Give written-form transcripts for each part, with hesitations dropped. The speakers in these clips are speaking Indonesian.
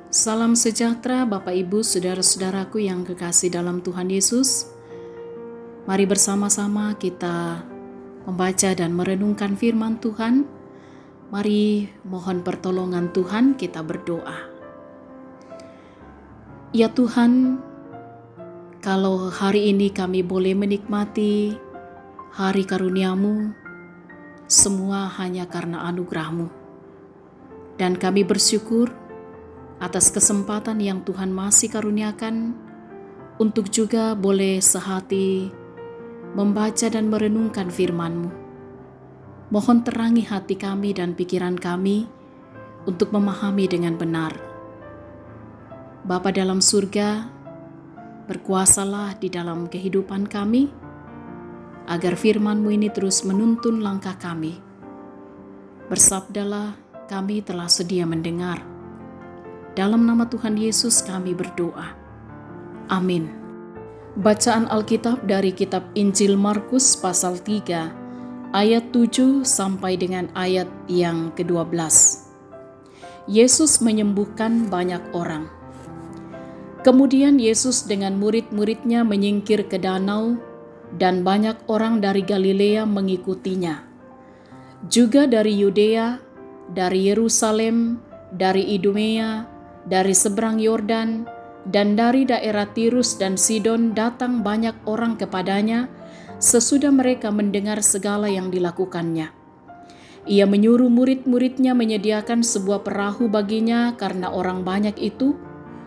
Salam sejahtera Bapak Ibu Saudara-saudaraku yang kekasih dalam Tuhan Yesus. Mari bersama-sama kita membaca dan merenungkan firman Tuhan. Mari mohon pertolongan Tuhan, kita berdoa. Ya Tuhan, kalau hari ini kami boleh menikmati hari karunia-Mu, semua hanya karena anugerah-Mu. Dan kami bersyukur atas kesempatan yang Tuhan masih karuniakan untuk juga boleh sehati membaca dan merenungkan firman-Mu. Mohon terangi hati kami dan pikiran kami untuk memahami dengan benar. Bapa dalam surga, berkuasalah di dalam kehidupan kami, agar firman-Mu ini terus menuntun langkah kami. Bersabdalah, kami telah sedia mendengar. Dalam nama Tuhan Yesus kami berdoa. Amin. Bacaan Alkitab dari kitab Injil Markus pasal 3 ayat 7 sampai dengan ayat yang ke-12. Yesus menyembuhkan banyak orang. Kemudian Yesus dengan murid-muridnya menyingkir ke danau dan banyak orang dari Galilea mengikutinya. Juga dari Yudea, dari Yerusalem, dari Idumea, dari seberang Yordan, dan dari daerah Tirus dan Sidon datang banyak orang kepadanya sesudah mereka mendengar segala yang dilakukannya. Ia menyuruh murid-muridnya menyediakan sebuah perahu baginya karena orang banyak itu,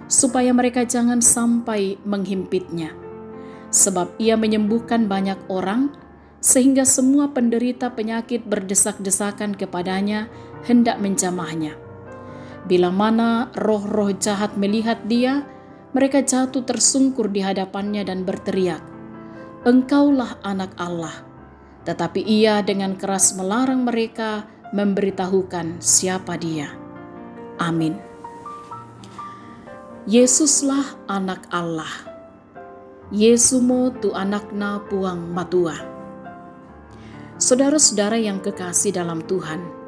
supaya mereka jangan sampai menghimpitnya. Sebab ia menyembuhkan banyak orang, sehingga semua penderita penyakit berdesak-desakan kepadanya hendak menjamahnya. Bila mana roh-roh jahat melihat dia, mereka jatuh tersungkur di hadapannya dan berteriak, "Engkaulah Anak Allah." Tetapi ia dengan keras melarang mereka memberitahukan siapa dia. Amin. Yesuslah Anak Allah. Yesumo tu anakna puang matua. Saudara-saudara yang kekasih dalam Tuhan,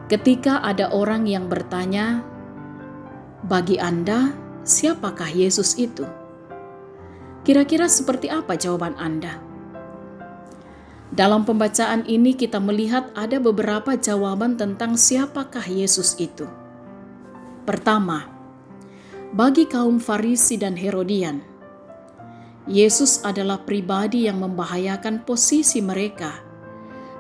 ketika ada orang yang bertanya, "Bagi Anda, siapakah Yesus itu?" Kira-kira seperti apa jawaban Anda? Dalam pembacaan ini kita melihat ada beberapa jawaban tentang siapakah Yesus itu. Pertama, bagi kaum Farisi dan Herodian, Yesus adalah pribadi yang membahayakan posisi mereka,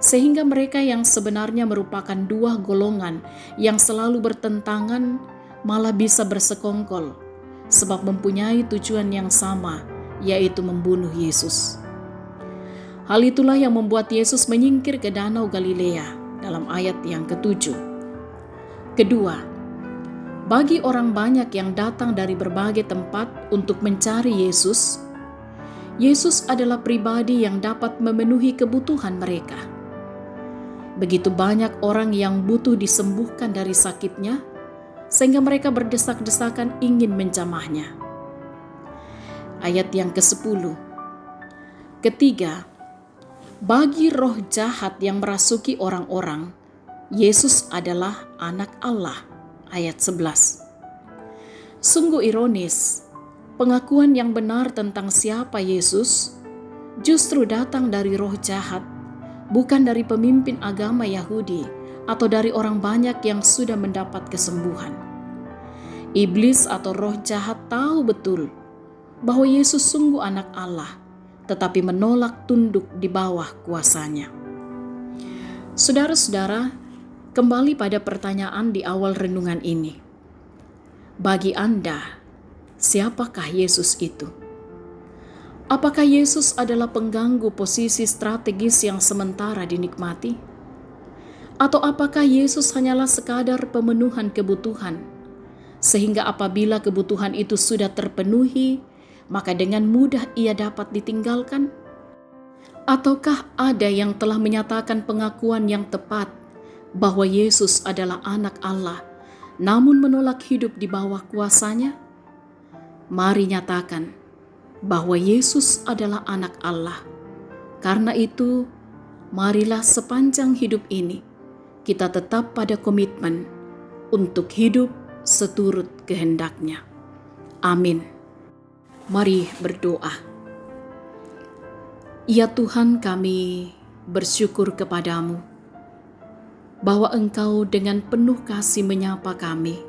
sehingga mereka yang sebenarnya merupakan dua golongan yang selalu bertentangan malah bisa bersekongkol, sebab mempunyai tujuan yang sama, yaitu membunuh Yesus. Hal itulah yang membuat Yesus menyingkir ke Danau Galilea dalam ayat yang ke-7. Kedua, bagi orang banyak yang datang dari berbagai tempat untuk mencari Yesus, Yesus adalah pribadi yang dapat memenuhi kebutuhan mereka. Begitu banyak orang yang butuh disembuhkan dari sakitnya, sehingga mereka berdesak-desakan ingin menjamahnya. Ayat yang ke-10. Ketiga, bagi roh jahat yang merasuki orang-orang, Yesus adalah Anak Allah. Ayat 11. Sungguh ironis, pengakuan yang benar tentang siapa Yesus justru datang dari roh jahat, bukan dari pemimpin agama Yahudi atau dari orang banyak yang sudah mendapat kesembuhan. Iblis atau roh jahat tahu betul bahwa Yesus sungguh Anak Allah, tetapi menolak tunduk di bawah kuasanya. Saudara-saudara, kembali pada pertanyaan di awal renungan ini. Bagi Anda, siapakah Yesus itu? Apakah Yesus adalah pengganggu posisi strategis yang sementara dinikmati? Atau apakah Yesus hanyalah sekadar pemenuhan kebutuhan, sehingga apabila kebutuhan itu sudah terpenuhi, maka dengan mudah ia dapat ditinggalkan? Ataukah ada yang telah menyatakan pengakuan yang tepat bahwa Yesus adalah Anak Allah, namun menolak hidup di bawah kuasanya? Mari nyatakan bahwa Yesus adalah Anak Allah. Karena itu, marilah sepanjang hidup ini kita tetap pada komitmen untuk hidup seturut kehendak-Nya. Amin. Mari berdoa. Ya Tuhan, kami bersyukur kepadamu bahwa Engkau dengan penuh kasih menyapa kami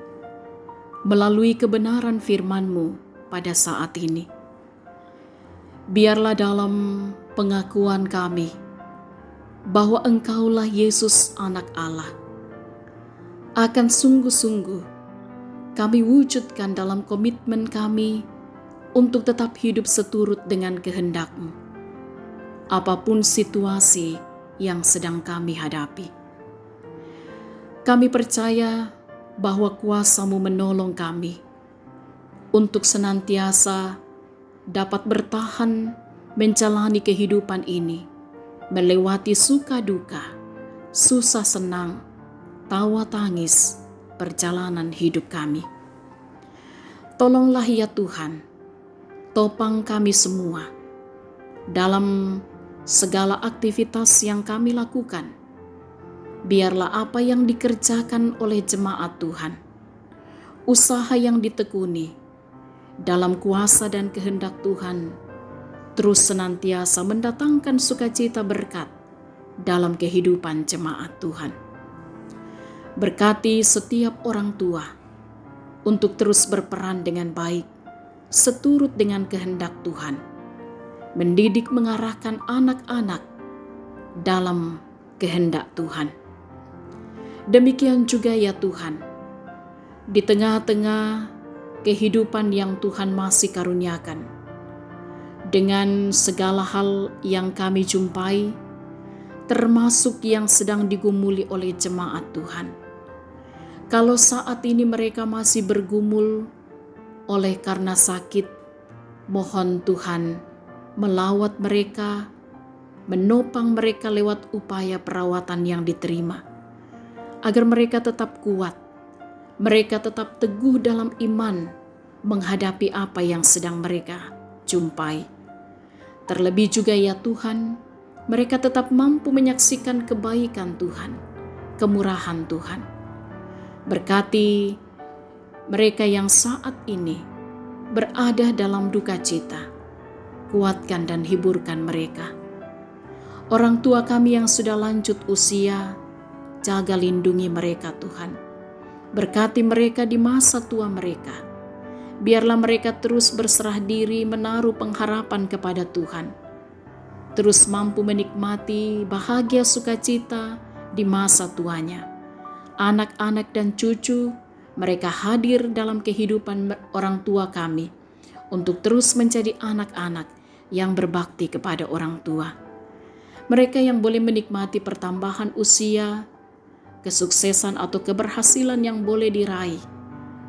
melalui kebenaran firman-Mu pada saat ini. Biarlah dalam pengakuan kami bahwa Engkaulah Yesus Anak Allah, akan sungguh-sungguh kami wujudkan dalam komitmen kami untuk tetap hidup seturut dengan kehendak-Mu, apapun situasi yang sedang kami hadapi. Kami percaya bahwa kuasa-Mu menolong kami untuk senantiasa dapat bertahan menjalani kehidupan ini, melewati suka duka, susah senang, tawa tangis, perjalanan hidup kami. Tolonglah ya Tuhan, topang kami semua dalam segala aktivitas yang kami lakukan. Biarlah apa yang dikerjakan oleh jemaat Tuhan, usaha yang ditekuni dalam kuasa dan kehendak Tuhan, terus senantiasa mendatangkan sukacita berkat dalam kehidupan jemaat Tuhan. Berkati setiap orang tua untuk terus berperan dengan baik, seturut dengan kehendak Tuhan, mendidik mengarahkan anak-anak dalam kehendak Tuhan. Demikian juga ya Tuhan, di tengah-tengah kehidupan yang Tuhan masih karuniakan, dengan segala hal yang kami jumpai, termasuk yang sedang digumuli oleh jemaat Tuhan. Kalau saat ini mereka masih bergumul oleh karena sakit, mohon Tuhan melawat mereka, menopang mereka lewat upaya perawatan yang diterima, agar mereka tetap kuat, mereka tetap teguh dalam iman menghadapi apa yang sedang mereka jumpai. Terlebih juga ya Tuhan, mereka tetap mampu menyaksikan kebaikan Tuhan, kemurahan Tuhan. Berkati mereka yang saat ini berada dalam duka cita, kuatkan dan hiburkan mereka. Orang tua kami yang sudah lanjut usia, jaga lindungi mereka Tuhan. Berkati mereka di masa tua mereka. Biarlah mereka terus berserah diri menaruh pengharapan kepada Tuhan. Terus mampu menikmati bahagia sukacita di masa tuanya. Anak-anak dan cucu, mereka hadir dalam kehidupan orang tua kami untuk terus menjadi anak-anak yang berbakti kepada orang tua. Mereka yang boleh menikmati pertambahan usia, kesuksesan atau keberhasilan yang boleh diraih,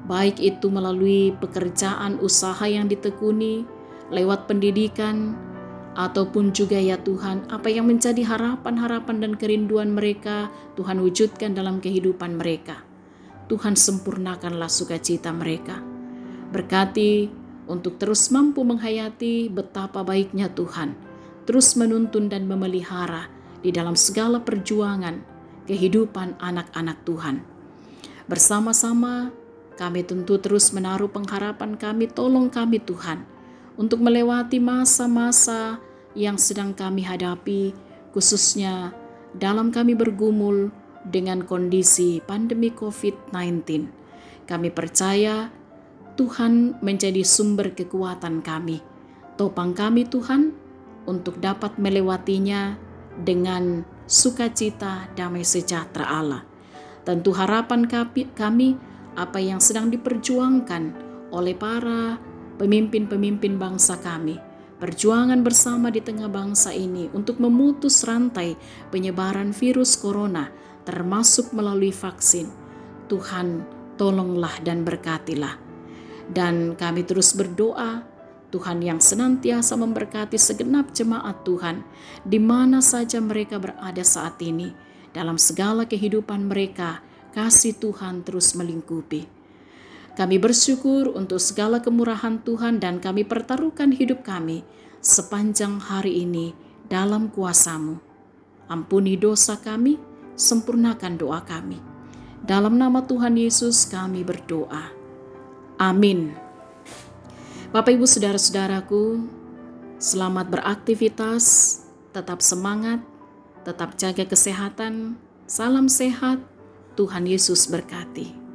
baik itu melalui pekerjaan usaha yang ditekuni, lewat pendidikan, ataupun juga ya Tuhan, apa yang menjadi harapan-harapan dan kerinduan mereka, Tuhan wujudkan dalam kehidupan mereka. Tuhan sempurnakanlah sukacita mereka. Berkati untuk terus mampu menghayati betapa baiknya Tuhan, terus menuntun dan memelihara di dalam segala perjuangan kehidupan anak-anak Tuhan. Bersama-sama kami tentu terus menaruh pengharapan kami, tolong kami Tuhan, untuk melewati masa-masa yang sedang kami hadapi, khususnya dalam kami bergumul dengan kondisi pandemi COVID-19. Kami percaya Tuhan menjadi sumber kekuatan kami. Topang kami Tuhan untuk dapat melewatinya dengan sukacita, damai sejahtera Allah. Tentu harapan kami apa yang sedang diperjuangkan oleh para pemimpin-pemimpin bangsa kami, perjuangan bersama di tengah bangsa ini untuk memutus rantai penyebaran virus corona, termasuk melalui vaksin. Tuhan, tolonglah dan berkatilah. Dan kami terus berdoa, Tuhan yang senantiasa memberkati segenap jemaat Tuhan, di mana saja mereka berada saat ini, dalam segala kehidupan mereka, kasih Tuhan terus melingkupi. Kami bersyukur untuk segala kemurahan Tuhan dan kami pertaruhkan hidup kami sepanjang hari ini dalam kuasa-Mu. Ampuni dosa kami, sempurnakan doa kami. Dalam nama Tuhan Yesus kami berdoa. Amin. Bapak Ibu saudara-saudaraku, selamat beraktivitas, tetap semangat, tetap jaga kesehatan. Salam sehat, Tuhan Yesus berkati.